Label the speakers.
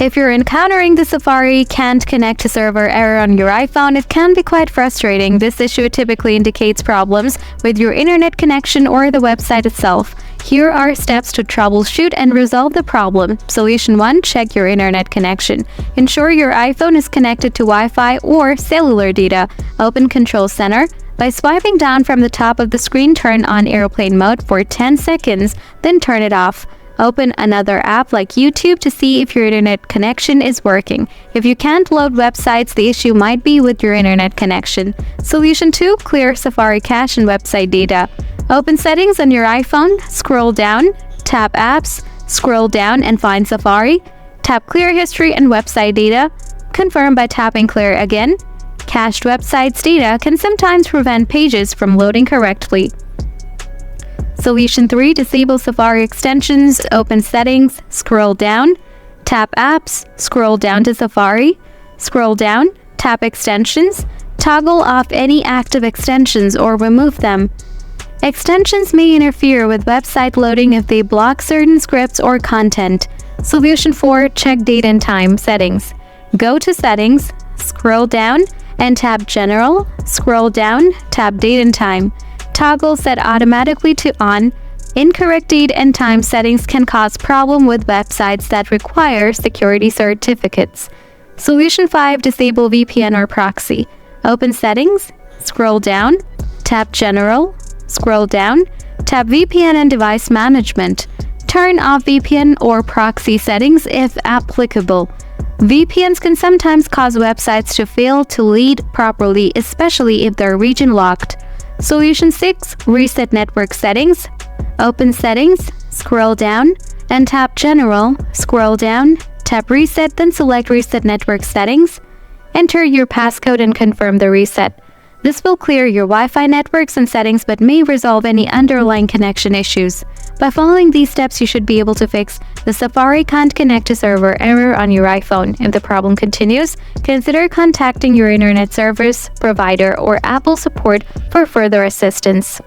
Speaker 1: If you're encountering the Safari can't connect to server error on your iPhone, it can be quite frustrating. This issue typically indicates problems with your internet connection or the website itself. Here are steps to troubleshoot and resolve the problem. Solution 1. Check your internet connection. Ensure your iPhone is connected to Wi-Fi or cellular data. Open Control Center. By swiping down from the top of the screen, turn on airplane mode for 10 seconds, then turn it off. Open another app like YouTube to see if your internet connection is working. If you can't load websites, the issue might be with your internet connection. Solution 2. Clear Safari cache and website data. Open Settings on your iPhone, scroll down, tap Apps, scroll down and find Safari. Tap Clear History and Website Data. Confirm by tapping Clear again. Cached websites data can sometimes prevent pages from loading correctly. Solution 3. Disable Safari extensions. Open Settings, scroll down, tap Apps, scroll down to Safari, scroll down, tap Extensions, toggle off any active extensions or remove them. Extensions may interfere with website loading if they block certain scripts or content. Solution 4. Check date and time settings. Go to Settings, scroll down, and tap General, scroll down, tap Date and Time. Toggle set automatically to on. Incorrect date and time settings can cause problem with websites that require security certificates. Solution 5. Disable VPN or proxy. Open Settings, scroll down, tap General, scroll down, tap VPN and Device Management. Turn off VPN or proxy settings if applicable. VPNs can sometimes cause websites to fail to load properly, especially if they're region locked. Solution 6. Reset network settings. Open Settings, scroll down, and tap General, scroll down, tap Reset, then select Reset Network Settings. Enter your passcode and confirm the reset. This will clear your Wi-Fi networks and settings but may resolve any underlying connection issues. By following these steps, you should be able to fix the Safari can't connect to server error on your iPhone. If the problem continues, consider contacting your internet service provider or Apple support for further assistance.